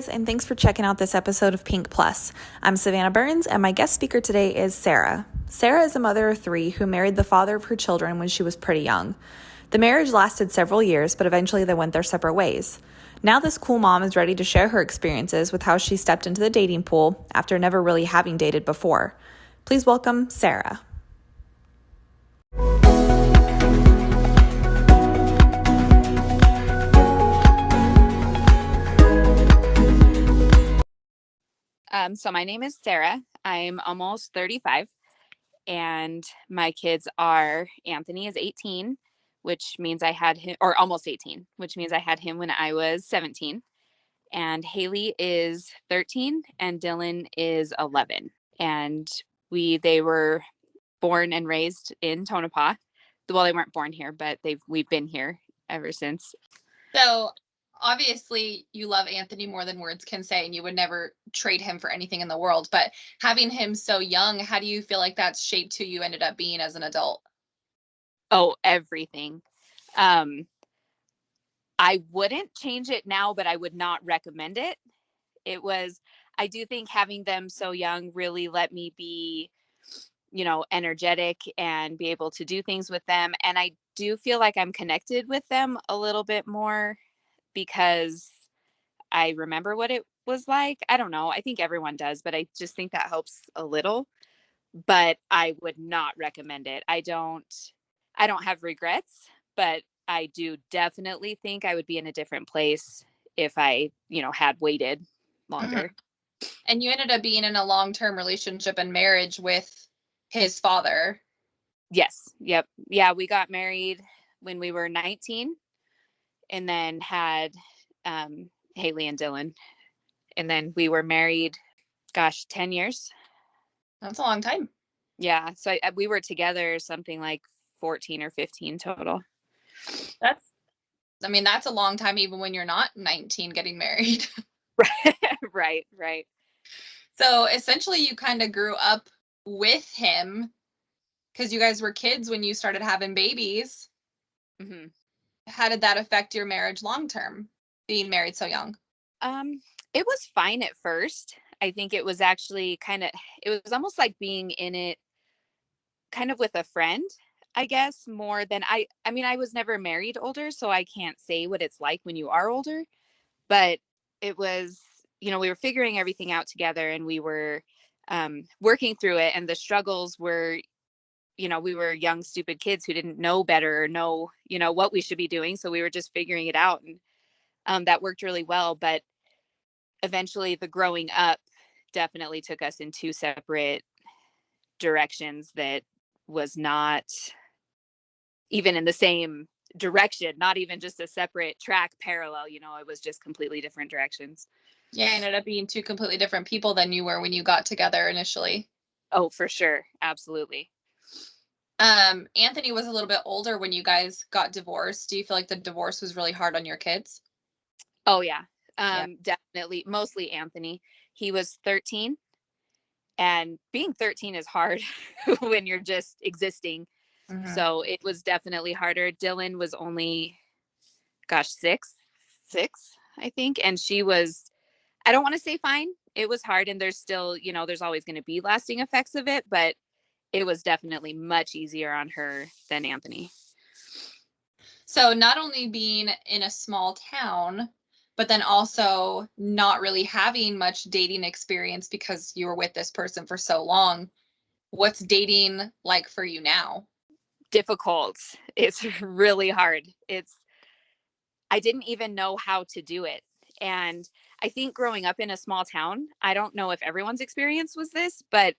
guys, and thanks for checking out this episode of Pink Plus. I'm Savannah Burns, and my guest speaker today is Sarah. Sarah is a mother of three who married the father of her children when she was pretty young. The marriage lasted several years, but eventually they went their separate ways. Now this cool mom is ready to share her experiences with how she stepped into the dating pool after never really having dated before. Please welcome Sarah. So my name is Sarah. I'm almost 35, and my kids are Anthony is 18, which means I had him, or almost 18, which means I had him when I was 17. And Haley is 13, and Dylan is 11. And they were born and raised in Tonopah. Well, they weren't born here, but we've been here ever since. So obviously you love Anthony more than words can say, and you would never trade him for anything in the world. But having him so young, how do you feel like that's shaped who you ended up being as an adult? Oh, everything. I wouldn't change it now, but I would not recommend it. I do think having them so young really let me be, energetic and be able to do things with them. And I do feel like I'm connected with them a little bit more because I remember what it was like. I don't know. I think everyone does, but I just think that helps a little. But I would not recommend it. I don't have regrets, but I do definitely think I would be in a different place if I, had waited longer. Mm-hmm. And you ended up being in a long-term relationship and marriage with his father. Yes. Yep. Yeah. We got married when we were 19 and then had Haley and Dylan. And then we were married, 10 years. That's a long time. Yeah. So we were together something like 14 or 15 total. That's a long time, even when you're not 19 getting married. Right. So essentially you kind of grew up with him because you guys were kids when you started having babies. Mm-hmm. How did that affect your marriage long term, being married so young? It was fine at first. I think it was actually it was almost like being in it kind of with a friend, I guess, more than I was never married older, so I can't say what it's like when you are older, but it was, we were figuring everything out together, and we were working through it, and the struggles were, we were young, stupid kids who didn't know better or know, what we should be doing. So we were just figuring it out, and that worked really well. But eventually the growing up definitely took us in two separate directions that was not even in the same direction, not even just a separate track parallel, it was just completely different directions. Yeah, ended up being two completely different people than you were when you got together initially. Oh, for sure. Absolutely. Anthony was a little bit older when you guys got divorced. Do you feel like the divorce was really hard on your kids? Oh, yeah. Definitely. Mostly Anthony. He was 13, and being 13 is hard when you're just existing. Mm-hmm. So it was definitely harder. Dylan was only, six, I think. And she was, I don't want to say fine. It was hard. And there's still, there's always going to be lasting effects of it, but it was definitely much easier on her than Anthony. So not only being in a small town, but then also not really having much dating experience because you were with this person for so long. What's dating like for you now? Difficult. It's really hard. I didn't even know how to do it. And I think growing up in a small town, I don't know if everyone's experience was this, but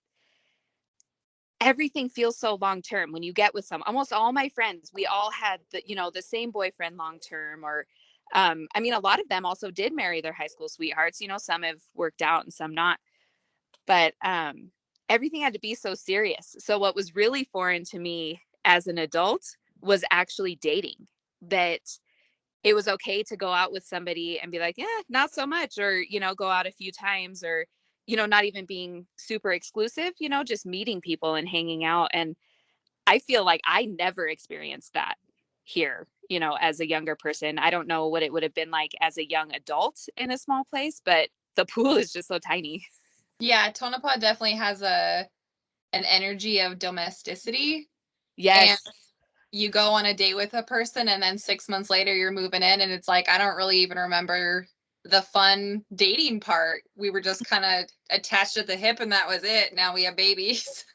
everything feels so long term when you get with almost all my friends, we all had the same boyfriend long term, or a lot of them also did marry their high school sweethearts. Some have worked out and some not, but everything had to be so serious. So what was really foreign to me as an adult was actually dating, that it was okay to go out with somebody and be like, yeah, not so much, or go out a few times, or not even being super exclusive, just meeting people and hanging out. And I feel like I never experienced that here as a younger person. I don't know what it would have been like as a young adult in a small place, but the pool is just so tiny. Yeah, Tonopah definitely has an energy of domesticity. And Yes. you go on a date with a person and then 6 months later you're moving in and it's like, I don't really even remember the fun dating part. We were just kind of attached at the hip and that was it. Now we have babies.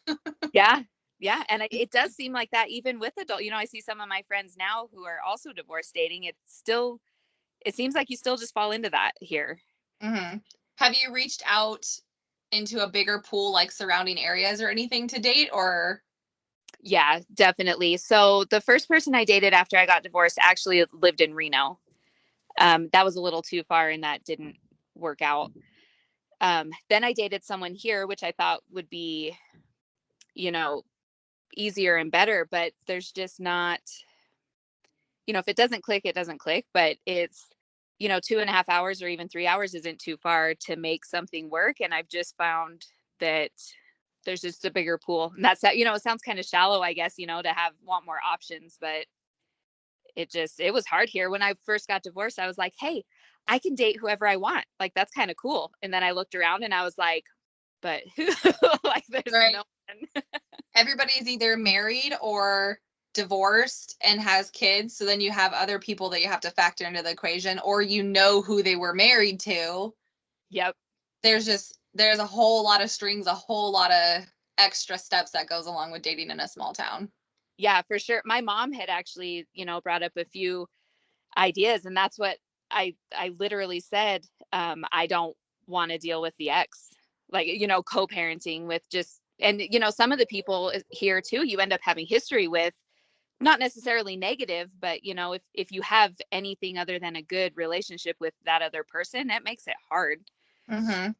Yeah. Yeah. And it does seem like that even with adult, I see some of my friends now who are also divorce dating. It seems like you still just fall into that here. Mm-hmm. Have you reached out into a bigger pool, like surrounding areas or anything to date, or? Yeah, definitely. So the first person I dated after I got divorced actually lived in Reno. That was a little too far and that didn't work out. Then I dated someone here, which I thought would be, you know, easier and better, but there's just not, if it doesn't click, it doesn't click, but it's, 2.5 hours or even 3 hours isn't too far to make something work. And I've just found that there's just a bigger pool. And that's, it sounds kind of shallow, I guess, to want more options, but it was hard here. When I first got divorced, I was like, hey, I can date whoever I want. Like, that's kind of cool. And then I looked around and I was like, but who? Like, there's Right. no one. Everybody's either married or divorced and has kids. So then you have other people that you have to factor into the equation, or who they were married to. Yep. There's a whole lot of strings, a whole lot of extra steps that goes along with dating in a small town. Yeah, for sure. My mom had actually, brought up a few ideas, and that's what I literally said. I don't want to deal with the ex, like, co-parenting with just, and some of the people here too, you end up having history with, not necessarily negative, but if you have anything other than a good relationship with that other person, it makes it hard. Mm-hmm.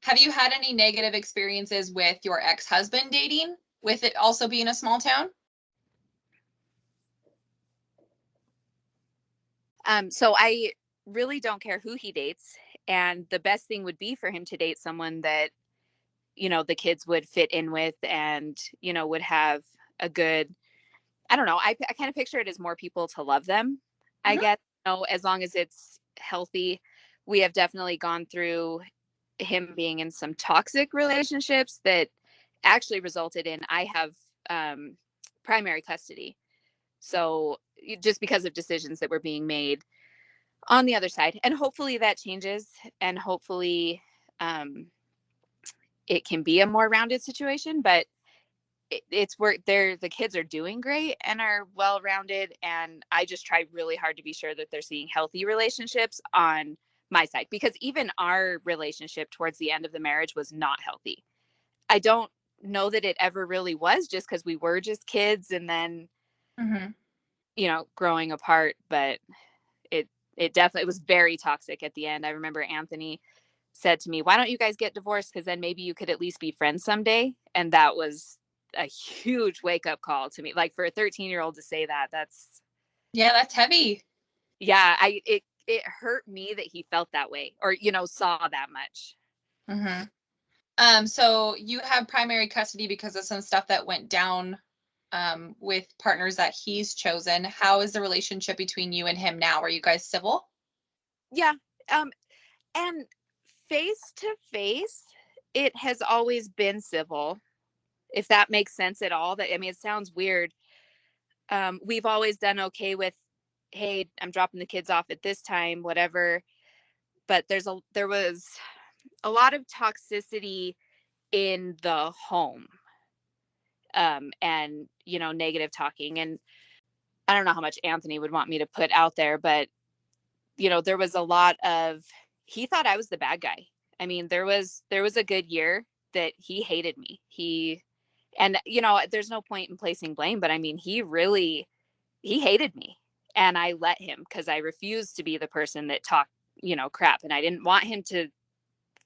Have you had any negative experiences with your ex-husband dating, with it also being a small town? So I really don't care who he dates, and the best thing would be for him to date someone that the kids would fit in with, and would have a good, I don't know, I kind of picture it as more people to love them, I Mm-hmm. guess, as long as it's healthy. We have definitely gone through him being in some toxic relationships that actually resulted in, I have um, primary custody. So just because of decisions that were being made on the other side, and hopefully that changes, and hopefully um, it can be a more rounded situation. But it's where the kids are doing great and are well rounded, and I just try really hard to be sure that they're seeing healthy relationships on my side, because even our relationship towards the end of the marriage was not healthy. I don't know that it ever really was, just because we were just kids and then Mm-hmm. growing apart. But it it definitely was very toxic at the end. I remember Anthony said to me, why don't you guys get divorced, because then maybe you could at least be friends someday. And that was a huge wake up call to me, like, for a 13-year-old to say that. That's Yeah, that's heavy. Yeah, it hurt me that he felt that way, or saw that much. Mm-hmm. So you have primary custody because of some stuff that went down with partners that he's chosen. How is the relationship between you and him now? Are you guys civil? Yeah. And face to face, it has always been civil, if that makes sense at all. That, I mean, it sounds weird. We've always done okay with, hey, I'm dropping the kids off at this time, whatever. But there was a lot of toxicity in the home, and negative talking. And I don't know how much Anthony would want me to put out there, but there was a lot of, he thought I was the bad guy. I mean, there was a good year that he hated me. And there's no point in placing blame, but I mean, he hated me, and I let him, because I refused to be the person that talked crap, and I didn't want him to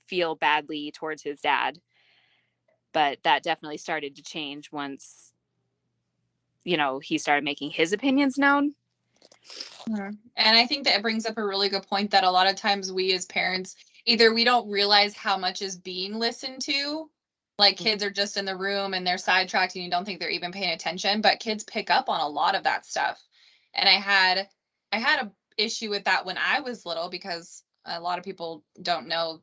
feel badly towards his dad. But that definitely started to change once he started making his opinions known. Mhm. And I think that it brings up a really good point that a lot of times we as parents, either we don't realize how much is being listened to, like kids are just in the room and they're sidetracked and you don't think they're even paying attention, but kids pick up on a lot of that stuff. And I had a issue with that when I was little because a lot of people don't know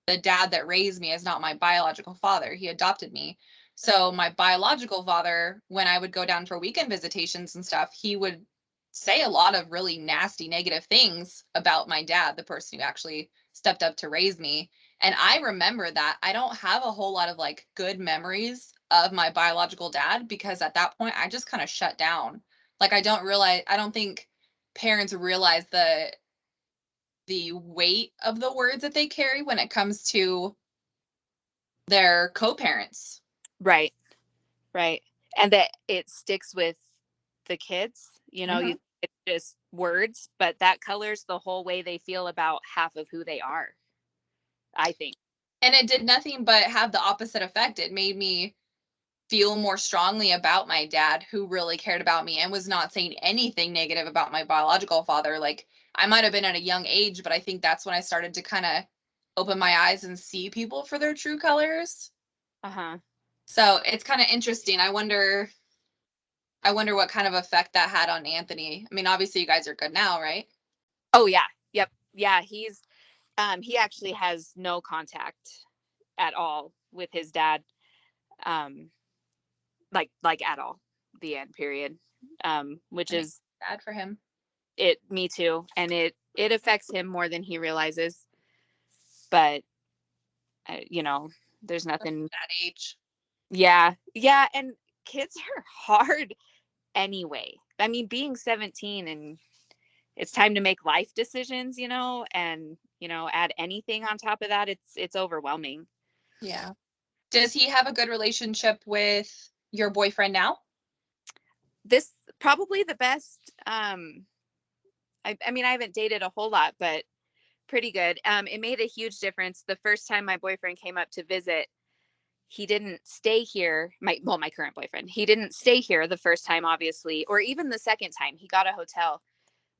the dad that raised me is not my biological father. He adopted me. So my biological father, when I would go down for weekend visitations and stuff, he would say a lot of really nasty negative things about my dad, the person who actually stepped up to raise me. And I remember that. I don't have a whole lot of like good memories of my biological dad because at that point I just kind of shut down. Like I don't think parents realize the weight of the words that they carry when it comes to their co-parents. Right. Right. And that it sticks with the kids, Mhm. it's just words, but that colors the whole way they feel about half of who they are, I think. And it did nothing but have the opposite effect. It made me feel more strongly about my dad who really cared about me and was not saying anything negative about my biological father. Like I might have been at a young age, but I think that's when I started to kind of open my eyes and see people for their true colors. Uh-huh. So it's kind of interesting. I wonder what kind of effect that had on Anthony. I mean, obviously you guys are good now, right? Oh yeah. Yep. Yeah, he actually has no contact at all with his dad. Um like at all. The end period. Which I mean, is bad for him. it me too, and it affects him more than he realizes, but there's nothing. That age. Yeah. Yeah, and kids are hard anyway. I mean, being 17 and it's time to make life decisions, and add anything on top of that, it's overwhelming. Yeah. Does he have a good relationship with your boyfriend now? This probably the best. I mean, I haven't dated a whole lot, but pretty good. It made a huge difference. The first time my boyfriend came up to visit, he didn't stay here. My current boyfriend, he didn't stay here the first time, obviously, or even the second time. He got a hotel,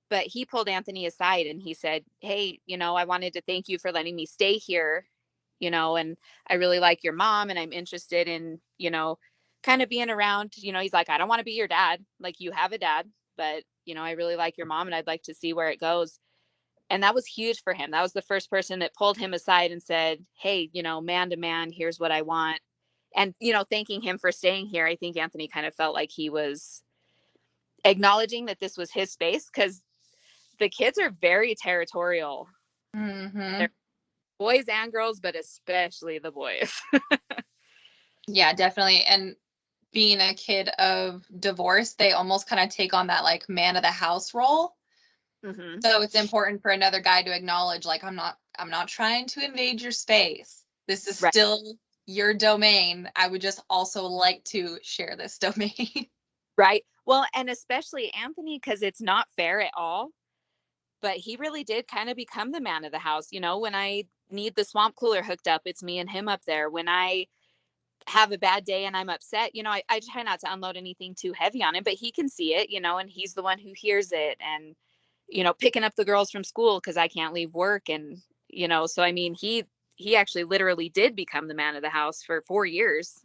but he pulled Anthony aside and he said, "Hey, I wanted to thank you for letting me stay here, and I really like your mom and I'm interested in, kind of being around, he's like, I don't want to be your dad. Like you have a dad, but, I really like your mom and I'd like to see where it goes." And that was huge for him. That was the first person that pulled him aside and said, "Hey, man to man, here's what I want." And, thanking him for staying here, I think Anthony kind of felt like he was acknowledging that this was his space because the kids are very territorial. Mm-hmm. They're boys and girls, but especially the boys. Yeah, definitely. And being a kid of divorce, they almost kind of take on that like man of the house role. Hmm. So it's important for another guy to acknowledge, like, I'm not trying to invade your space. This is Right. still your domain. I would just also like to share this domain. Right. Well, and especially Anthony, because it's not fair at all. But he really did kind of become the man of the house. When I need the swamp cooler hooked up, it's me and him up there. When I have a bad day and I'm upset, I try not to unload anything too heavy on him, but he can see it, and he's the one who hears it. And, picking up the girls from school because I can't leave work. And, so I mean, he actually literally did become the man of the house for 4 years.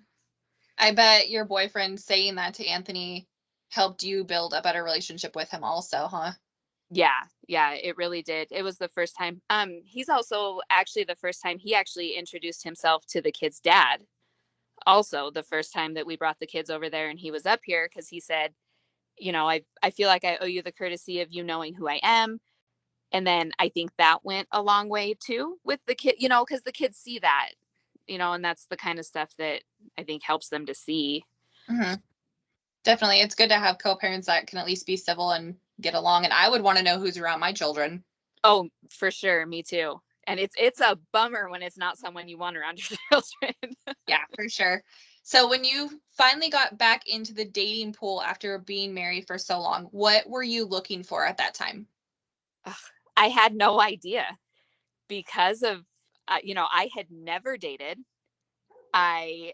I bet your boyfriend saying that to Anthony helped you build a better relationship with him also, huh? Yeah, yeah, it really did. It was the first time. He's also actually the first time he actually introduced himself to the kid's dad. Also, the first time that we brought the kids over there and he was up here because he said, I feel like I owe you the courtesy of you knowing who I am. And then I think that went a long way too with the kid, because the kids see that, and that's the kind of stuff that I think helps them to see. Hmm. Definitely. It's good to have co-parents that can at least be civil and get along. And I would want to know who's around my children. Oh, for sure. Me too. And it's a bummer when it's not someone you want around your children. Yeah, for sure. So when you finally got back into the dating pool after being married for so long, what were you looking for at that time? Ugh, I had no idea because of, I had never dated. I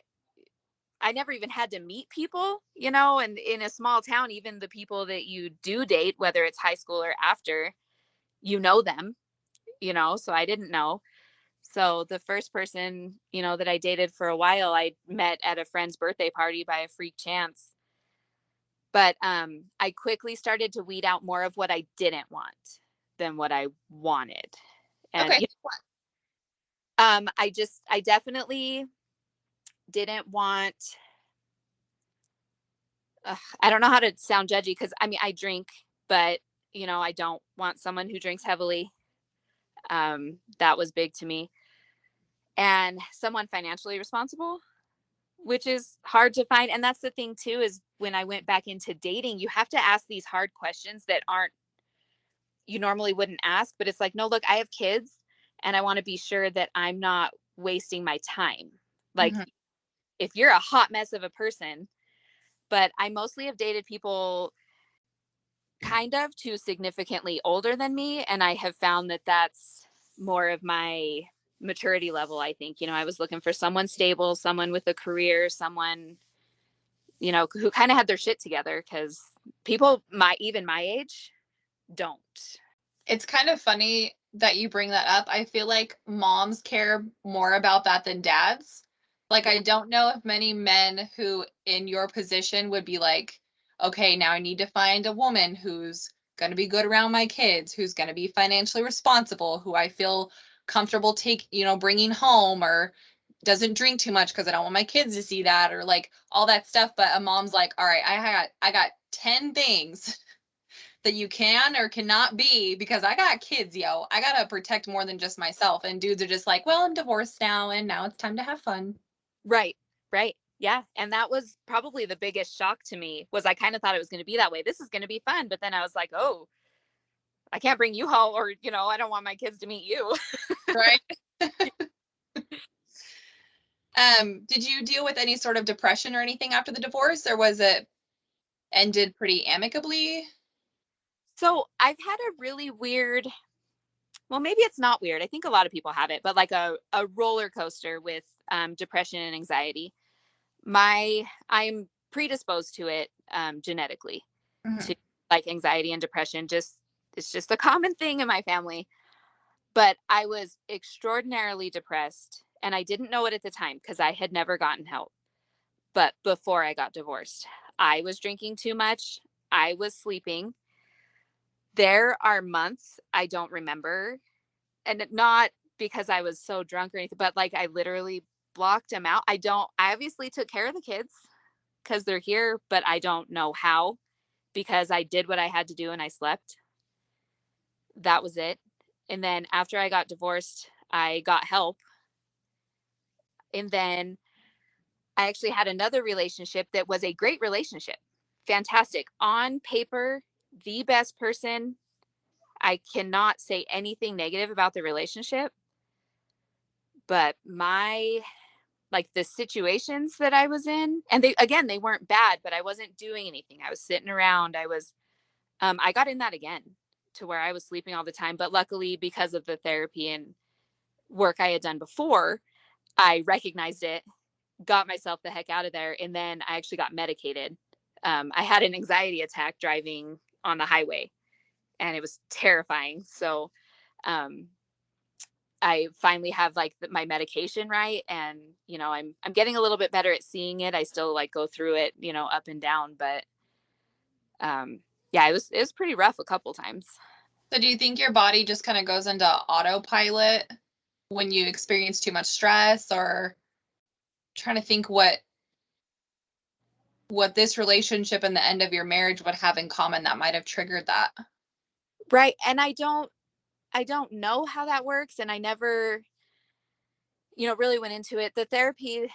I never even had to meet people, and in a small town, even the people that you do date, whether it's high school or after, them, so I didn't know. So the first person, that I dated for a while, I met at a friend's birthday party by a freak chance. But I quickly started to weed out more of what I didn't want than what I wanted. And Okay. I definitely didn't want, I don't know how to sound judgy because I mean, I drink, but I don't want someone who drinks heavily. That was big to me. And someone financially responsible, which is hard to find. And that's the thing too, is when I went back into dating, you have to ask these hard questions that aren't, you normally wouldn't ask, but it's like, no, look, I have kids and I want to be sure that I'm not wasting my time. Like, Mm-hmm. if you're a hot mess of a person, but I mostly have dated people kind of too significantly older than me. And I have found that that's more of my maturity level. I think, I was looking for someone stable, someone with a career, someone, who kind of had their shit together, because people even my age don't. It's kind of funny that you bring that up. I feel like moms care more about that than dads. Like, I don't know if many men who in your position would be like, okay, now I need to find a woman who's going to be good around my kids, who's going to be financially responsible, who I feel comfortable bringing home, or doesn't drink too much because I don't want my kids to see that, or like all that stuff. But a mom's like, all right, I got 10 things that you can or cannot be because I got kids, yo. I gotta protect more than just myself. And dudes are just like, well, I'm divorced now and now it's time to have fun. Right. Right. Yeah. And that was probably the biggest shock to me, was I kind of thought it was going to be that way. This is going to be fun. But then I was like, oh, I can't bring you home, or, I don't want my kids to meet you. Right. Did you deal with any sort of depression or anything after the divorce, or was it ended pretty amicably? So I've had a really weird, well, maybe it's not weird. I think a lot of people have it, but like a roller coaster with depression and anxiety. I'm predisposed to it genetically, Mm-hmm. to like anxiety and depression. It's just a common thing in my family. But I was extraordinarily depressed, and I didn't know it at the time because I had never gotten help. But before I got divorced, I was drinking too much. I was sleeping. There are months I don't remember, and not because I was so drunk or anything, but like I literally blocked them out. I obviously took care of the kids because they're here, but I don't know how, because I did what I had to do and I slept. That was it. And then after I got divorced, I got help. And then I actually had another relationship that was a great relationship. Fantastic. On paper, the best person. I cannot say anything negative about the relationship, but the situations that I was in, and they weren't bad, but I wasn't doing anything. I was sitting around. I got in that again, to where I was sleeping all the time. But luckily, because of the therapy and work I had done before, I recognized it, got myself the heck out of there. And then I actually got medicated. I had an anxiety attack driving on the highway, and it was terrifying. So, um, I finally have like my medication right, and I'm getting a little bit better at seeing it. I still like go through it, up and down, but yeah, it was pretty rough a couple times. So do you think your body just kind of goes into autopilot when you experience too much stress, or trying to think what this relationship and the end of your marriage would have in common that might have triggered that? Right. And I don't know how that works, and I never, really went into it. The therapy,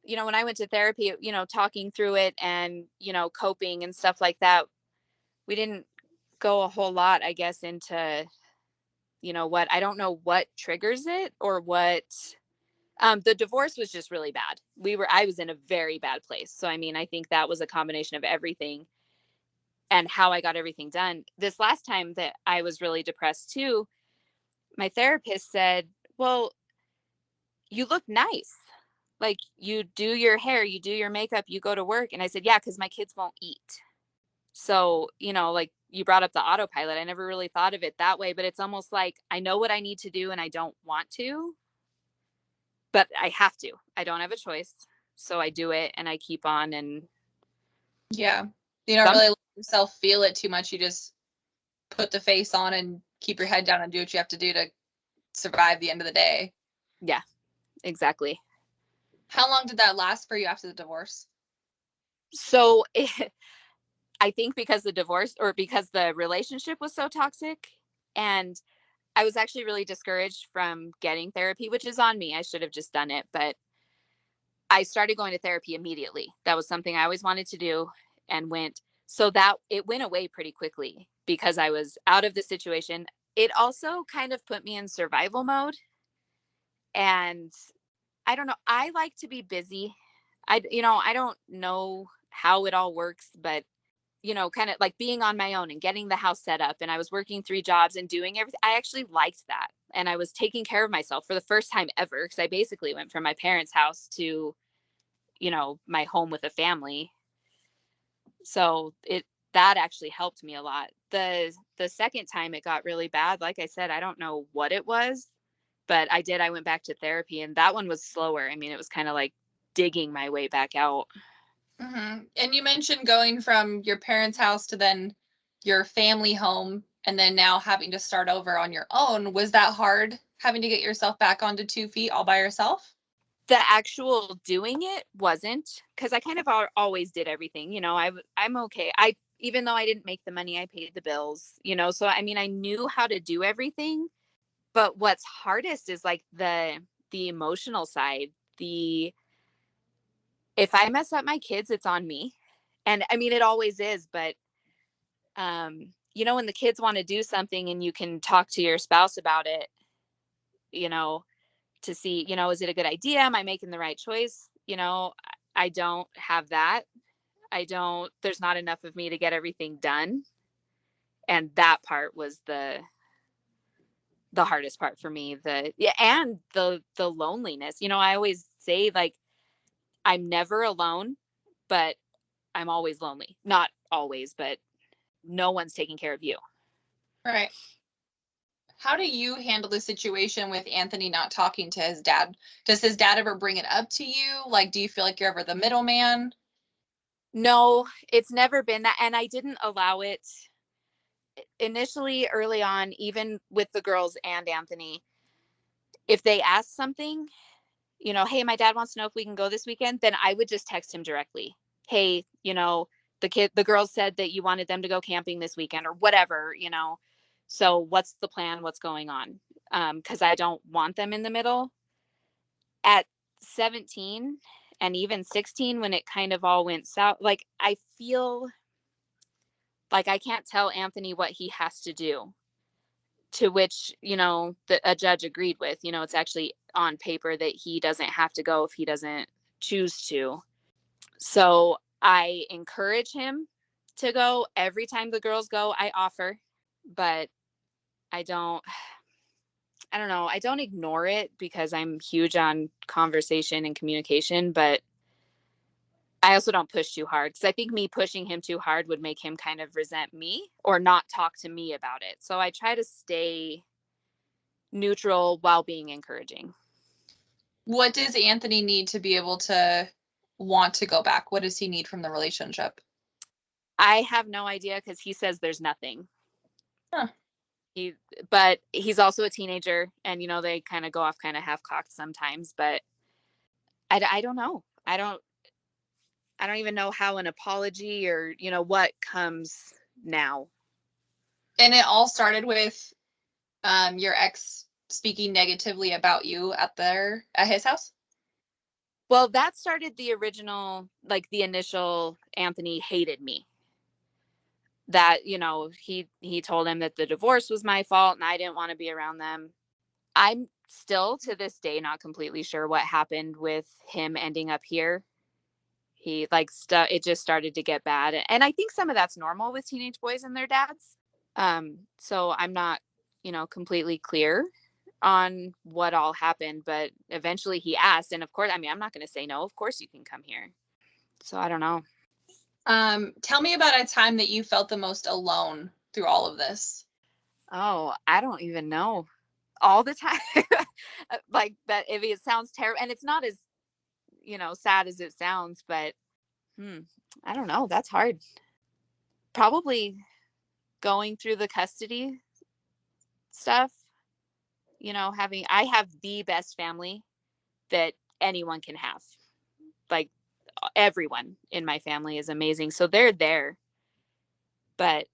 when I went to therapy, talking through it and, coping and stuff like that, we didn't go a whole lot, I guess, into, what, I don't know what triggers it, or what. The divorce was just really bad. I was in a very bad place. So, I mean, I think that was a combination of everything and how I got everything done. This last time that I was really depressed too, my therapist said, well, you look nice. Like, you do your hair, you do your makeup, you go to work. And I said, yeah, because my kids won't eat. So, like you brought up the autopilot. I never really thought of it that way, but it's almost like I know what I need to do and I don't want to, but I have to. I don't have a choice. So I do it and I keep on. And Yeah. You don't really let yourself feel it too much. You just put the face on and keep your head down and do what you have to do to survive the end of the day. Yeah, exactly. How long did that last for you after the divorce? So I think because the divorce or because the relationship was so toxic, and I was actually really discouraged from getting therapy, which is on me. I should have just done it, but I started going to therapy immediately. That was something I always wanted to do and went. So that it went away pretty quickly because I was out of the situation. It also kind of put me in survival mode. And I don't know. I like to be busy. I don't know how it all works, but kind of like being on my own and getting the house set up. And I was working 3 jobs and doing everything. I actually liked that. And I was taking care of myself for the first time ever because I basically went from my parents' house to, my home with a family. So that actually helped me a lot. The second time it got really bad, like I said, I don't know what it was, but I went back to therapy, and that one was slower. I mean, it was kind of like digging my way back out. Mm-hmm. And you mentioned going from your parents' house to then your family home and then now having to start over on your own. Was that hard, having to get yourself back onto 2 feet all by yourself? The actual doing it wasn't, because I kind of always did everything. I'm okay. Even though I didn't make the money, I paid the bills. So I mean, I knew how to do everything. But what's hardest is like the emotional side. The If I mess up my kids, it's on me. And I mean, it always is, but when the kids want to do something and you can talk to your spouse about it, you know, to see, is it a good idea? Am I making the right choice? I don't have that. There's not enough of me to get everything done. And that part was the hardest part for me. And the loneliness. I always say, like, I'm never alone, but I'm always lonely. Not always, but no one's taking care of you. Right. How do you handle the situation with Anthony not talking to his dad? Does his dad ever bring it up to you? Like, do you feel like you're ever the middleman? No, it's never been that. And I didn't allow it initially early on, even with the girls and Anthony. If they asked something, hey, my dad wants to know if we can go this weekend, then I would just text him directly. Hey, the girls said that you wanted them to go camping this weekend or whatever. So what's the plan? What's going on? Because I don't want them in the middle. At 17 and even 16, when it kind of all went south, like I feel like I can't tell Anthony what he has to do, to which, a judge agreed with. It's actually on paper that he doesn't have to go if he doesn't choose to. So I encourage him to go. Every time the girls go, I offer, but I don't I don't know. I don't ignore it because I'm huge on conversation and communication, but I also don't push too hard because I think me pushing him too hard would make him kind of resent me or not talk to me about it. So I try to stay neutral while being encouraging. What does Anthony need to be able to want to go back? What does he need from the relationship? I have no idea because he says there's nothing. Huh. But he's also a teenager, and they kind of go off kind of half-cocked sometimes. But I don't know. I don't even know how an apology or what comes now. And it all started with your ex speaking negatively about you at his house? Well, that started the initial Anthony hated me. That, he told him that the divorce was my fault and I didn't want to be around them. I'm still to this day not completely sure what happened with him ending up here. He it just started to get bad. And I think some of that's normal with teenage boys and their dads. So I'm not, completely clear on what all happened, but eventually he asked. And of course, I mean, I'm not going to say no. Of course you can come here. So I don't know. Tell me about a time that you felt the most alone through all of this. Oh, I don't even know. All the time. Like that, if it sounds terrible, and it's not as, sad as it sounds, but I don't know. That's hard. Probably going through the custody stuff, I have the best family that anyone can have. Like, everyone in my family is amazing. So they're there. But,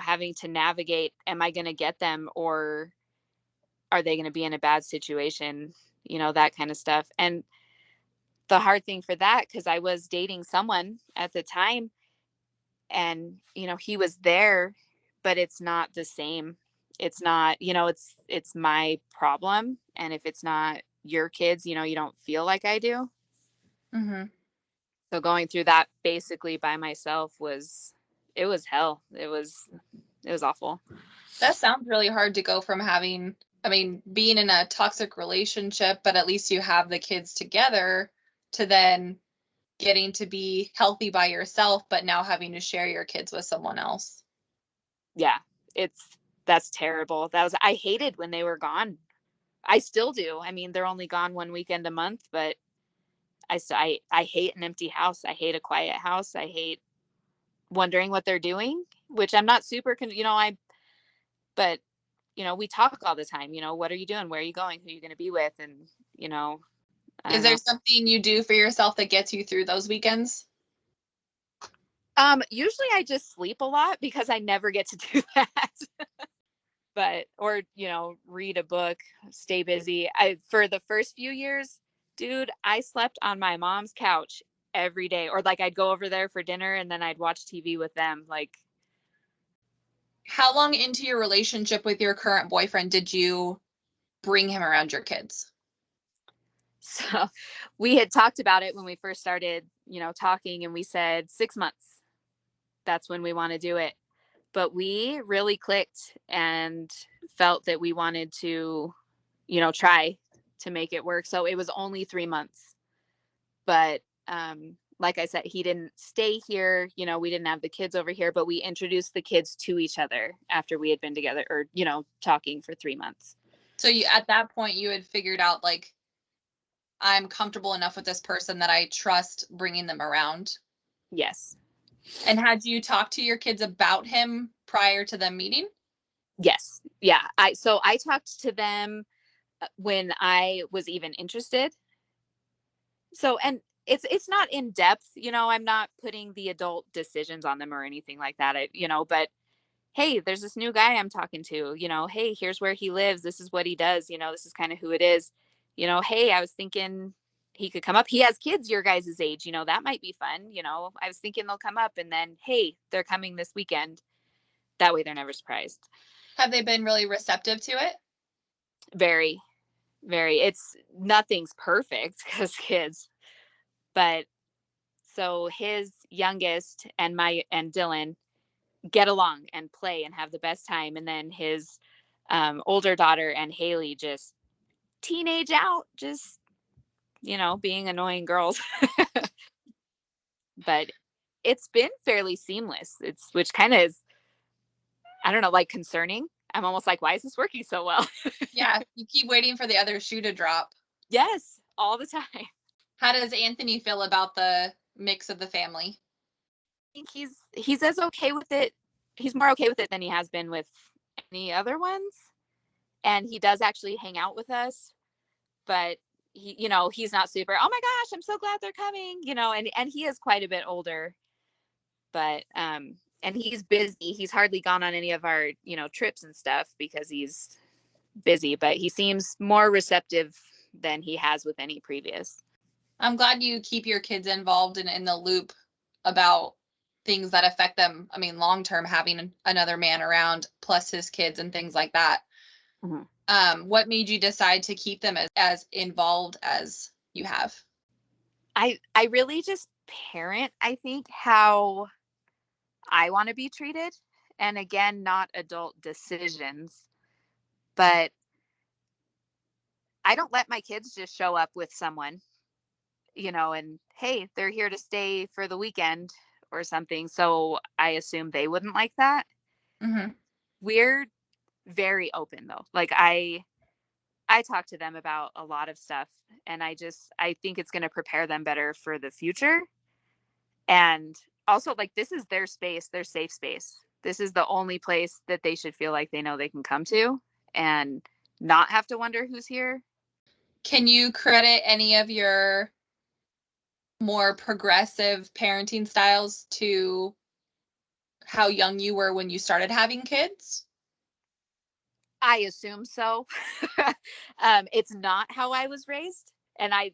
having to navigate, am I going to get them, or are they going to be in a bad situation? That kind of stuff. And the hard thing for that, because I was dating someone at the time, and, he was there, but it's not the same. It's not, it's my problem. And if it's not your kids, you don't feel like I do. Mm-hmm. So going through that basically by myself it was hell. It was awful. That sounds really hard to go from being in a toxic relationship, but at least you have the kids together, to then getting to be healthy by yourself, but now having to share your kids with someone else. Yeah, that's terrible. I hated when they were gone. I still do. I mean, they're only gone one weekend a month, but I hate an empty house. I hate a quiet house. I hate wondering what they're doing, which I'm not super, but we talk all the time. What are you doing? Where are you going? Who are you going to be with? And, I Is don't there know. something you do for yourself that gets you through those weekends? Usually I just sleep a lot because I never get to do that. But, or, read a book, stay busy. For the first few years, dude, I slept on my mom's couch every day, or like I'd go over there for dinner and then I'd watch TV with them. Like, How long into your relationship with your current boyfriend did you bring him around your kids? so we had talked about it when we first started, talking, and we said 6 months. That's when we want to do it. But we really clicked and felt that we wanted to, try to make it work. So it was only 3 months. But like I said, he didn't stay here. We didn't have the kids over here, but we introduced the kids to each other after we had been together, or, talking for 3 months. So at that point you had figured out, like, I'm comfortable enough with this person that I trust bringing them around. Yes. And had you talked to your kids about him prior to them meeting? Yes. Yeah. So I talked to them when I was even interested. So, and it's not in depth, I'm not putting the adult decisions on them or anything like that. But hey, there's this new guy I'm talking to, hey, here's where he lives. This is what he does. This is kind of who it is. Hey, I was thinking he could come up. He has kids your guys' age, that might be fun. I was thinking they'll come up, and then, hey, they're coming this weekend. That way they're never surprised. Have they been really receptive to it? Very, very. It's nothing's perfect because kids, but so his youngest and Dylan get along and play and have the best time. And then his older daughter and Haley just teenage out, just, being annoying girls. But it's been fairly seamless. Which kind of is, I don't know, like, concerning. I'm almost like, why is this working so well? Yeah, you keep waiting for the other shoe to drop. Yes, all the time. How does Anthony feel about the mix of the family? I think he's as okay with it. He's more okay with it than he has been with any other ones. And he does actually hang out with us, but he's not super, oh my gosh, I'm so glad they're coming, and he is quite a bit older, but and he's busy. He's hardly gone on any of our, trips and stuff because he's busy, but he seems more receptive than he has with any previous. I'm glad you keep your kids involved and in the loop about things that affect them. I mean, long term, having another man around plus his kids and things like that. Mm-hmm. What made you decide to keep them as involved as you have? I really just parent, I think, how I want to be treated. And again, not adult decisions, but I don't let my kids just show up with someone, and hey, they're here to stay for the weekend or something. So I assume they wouldn't like that. Mm-hmm. We're very open though. Like, I talk to them about a lot of stuff, and I think it's going to prepare them better for the future. And also, like, this is their space, their safe space. This is the only place that they should feel like they know they can come to and not have to wonder who's here. Can you credit any of your more progressive parenting styles to how young you were when you started having kids? I assume so. It's not how I was raised. And I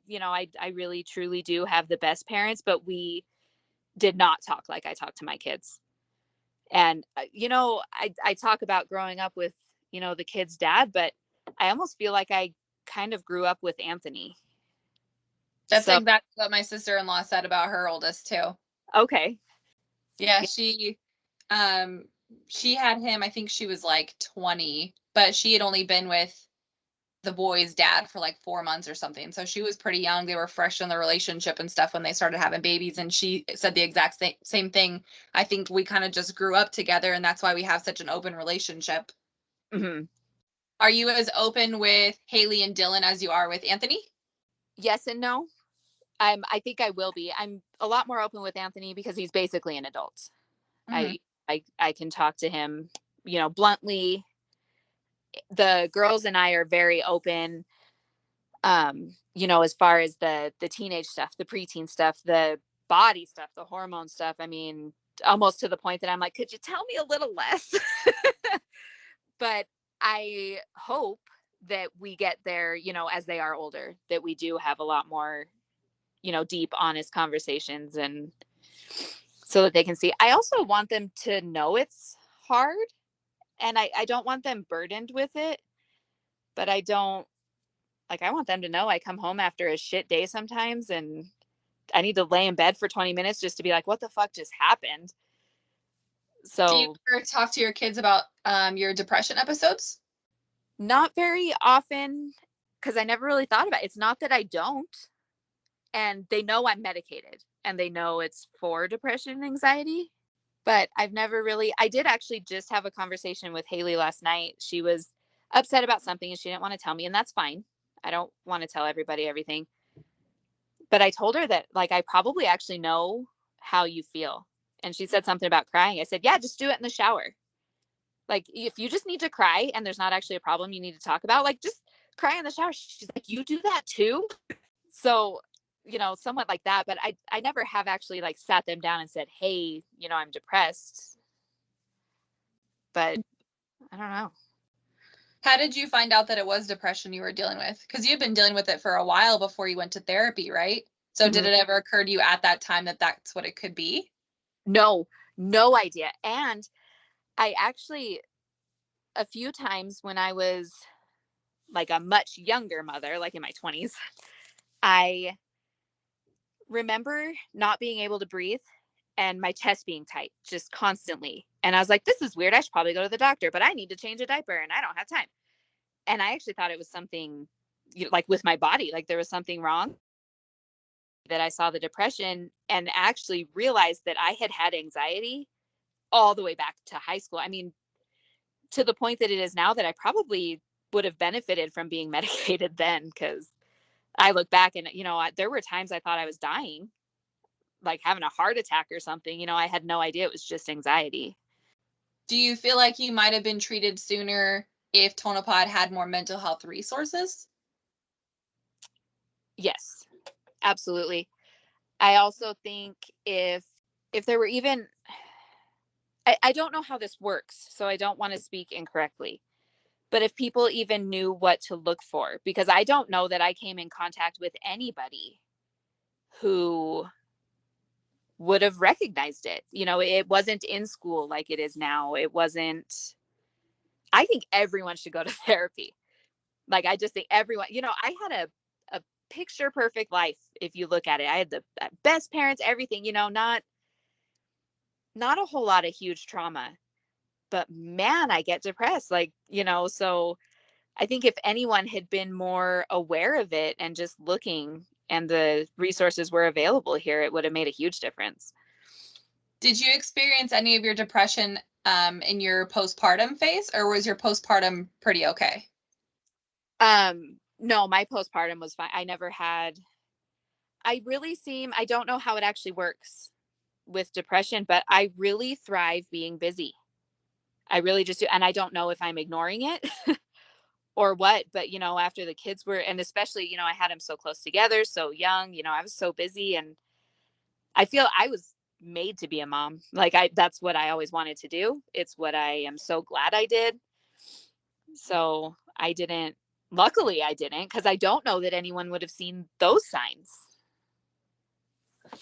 really truly do have the best parents, but we did not talk like I talk to my kids. And, I talk about growing up with, the kid's dad, but I almost feel like I kind of grew up with Anthony. That's So, exactly what my sister-in-law said about her oldest too. okay. Yeah, Yeah. she had him, I think she was like 20, but she had only been with the boy's dad for like 4 months or something. So she was pretty young. They were fresh in the relationship and stuff when they started having babies. And she said the exact same thing. I think we kind of just grew up together, and that's why we have such an open relationship. Mhm. Are you as open with Haley and Dylan as you are with Anthony? Yes and no. I think I will be. I'm a lot more open with Anthony because he's basically an adult. Mm-hmm. I can talk to him, bluntly. The girls and I are very open, as far as the teenage stuff, the preteen stuff, the body stuff, the hormone stuff. I mean, almost to the point that I'm like, could you tell me a little less? But I hope that we get there, as they are older, that we do have a lot more, deep, honest conversations, and so that they can see. I also want them to know it's hard, and I don't want them burdened with it, but I don't like, I want them to know I come home after a shit day sometimes and I need to lay in bed for 20 minutes just to be like, what the fuck just happened? Do you So, ever talk to your kids about your depression episodes? not very often, because I never really thought about it. It's not that I don't, and they know I'm medicated and they know it's for depression and anxiety, but I've never really. I did actually just have a conversation with Haley last night. She was upset about something and she didn't want to tell me, and that's fine. I don't want to tell everybody everything. But I told her that, like, I probably actually know how you feel. And she said something about crying. I said, yeah, just do it in the shower. Like, if you just need to cry and there's not actually a problem you need to talk about, like, just cry in the shower. She's like, you do that too? So, somewhat like that. But I never have actually, like, sat them down and said, hey, I'm depressed. But I don't know. How did you find out that it was depression you were dealing with? Because you've been dealing with it for a while before you went to therapy, right? So did Mhm. it ever occur to you at that time that that's what it could be? No, no idea. And I actually, a few times when I was like a much younger mother, like in my 20s, I remember not being able to breathe and my chest being tight just constantly. And I was like, this is weird. I should probably go to the doctor, but I need to change a diaper and I don't have time. And I actually thought it was something, like, with my body, like there was something wrong, that I saw the depression and actually realized that I had had anxiety all the way back to high school. I mean, to the point that it is now, that I probably would have benefited from being medicated then, because I look back and, there were times I thought I was dying, like having a heart attack or something. I had no idea it was just anxiety. Do you feel like you might have been treated sooner if Tonopod had more mental health resources? Yes, absolutely. I also think if there were even, I don't know how this works, so I don't want to speak incorrectly. But if people even knew what to look for, because I don't know that I came in contact with anybody who would have recognized it. It wasn't in school like it is now. It wasn't, I think everyone should go to therapy. Like, I just think everyone, I had a picture perfect life. If you look at it, I had the best parents, everything, not a whole lot of huge trauma, but man, I get depressed. Like, so I think if anyone had been more aware of it and just looking, and the resources were available here, it would have made a huge difference. Did you experience any of your depression in your postpartum phase, or was your postpartum pretty okay? No, my postpartum was fine. I never had, I don't know how it actually works with depression, but I really thrive being busy. I really just do. And I don't know if I'm ignoring it or what, but after the kids were, and especially, I had them so close together, so young, I was so busy, and I feel I was made to be a mom. Like that's what I always wanted to do. It's what I am so glad I did. So luckily I didn't, because I don't know that anyone would have seen those signs.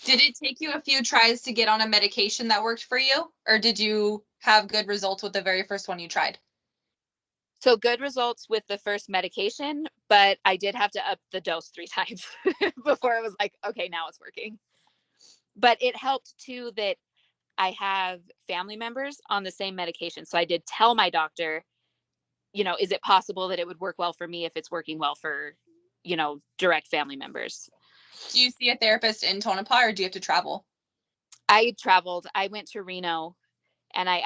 Did it take you a few tries to get on a medication that worked for you? Or did you have good results with the very first one you tried? So good results with the first medication, but I did have to up the dose 3 times before it was like, okay, now it's working. But it helped too that I have family members on the same medication. So I did tell my doctor, is it possible that it would work well for me if it's working well for, direct family members? Do you see a therapist in Tonopah, or do you have to travel? I traveled. I went to Reno, and I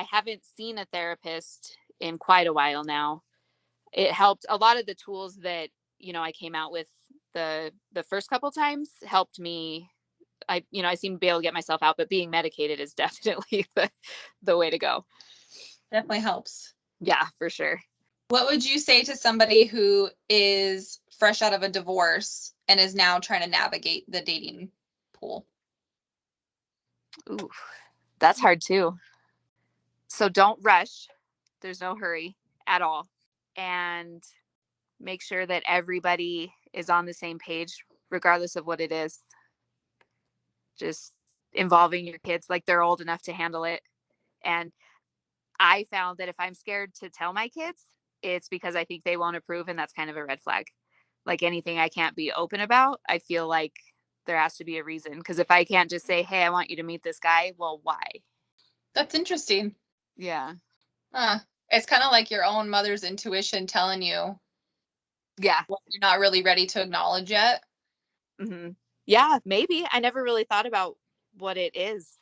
haven't seen a therapist in quite a while now. It helped. A lot of the tools that, I came out with the first couple times helped me. I seem to be able to get myself out, but being medicated is definitely the way to go. Definitely helps. Yeah, for sure. What would you say to somebody who is fresh out of a divorce and is now trying to navigate the dating pool? Ooh, that's hard too. So don't rush. There's no hurry at all. And make sure that everybody is on the same page, regardless of what it is. Just involving your kids, like they're old enough to handle it. And I found that if I'm scared to tell my kids, it's because I think they won't approve, and that's kind of a red flag. Like anything I can't be open about, I feel like there has to be a reason. Because if I can't just say, hey, I want you to meet this guy, well, why? That's interesting. Yeah. It's kind of like your own mother's intuition telling you Yeah. what you're not really ready to acknowledge yet. Mm-hmm. Yeah, maybe. I never really thought about what it is.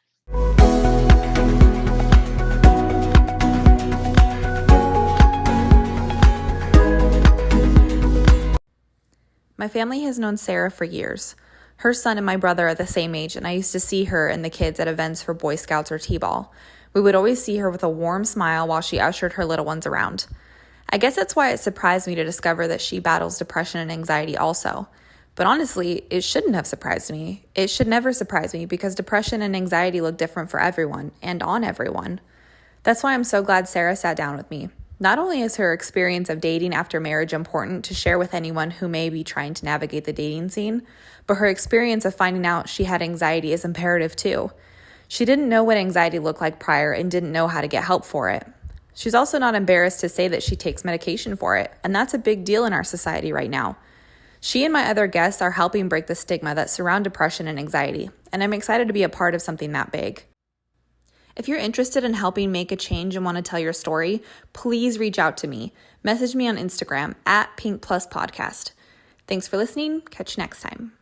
My family has known Sarah for years. Her son and my brother are the same age, and I used to see her and the kids at events for Boy Scouts or T-ball. We would always see her with a warm smile while she ushered her little ones around. I guess that's why it surprised me to discover that she battles depression and anxiety also. But honestly, it shouldn't have surprised me. It should never surprise me because depression and anxiety look different for everyone and on everyone. That's why I'm so glad Sarah sat down with me. Not only is her experience of dating after marriage important to share with anyone who may be trying to navigate the dating scene, but her experience of finding out she had anxiety is imperative too. She didn't know what anxiety looked like prior and didn't know how to get help for it. She's also not embarrassed to say that she takes medication for it, and that's a big deal in our society right now. She and my other guests are helping break the stigma that surround depression and anxiety, and I'm excited to be a part of something that big. If you're interested in helping make a change and want to tell your story, please reach out to me. Message me on Instagram @PinkPlusPodcast. Thanks for listening. Catch you next time.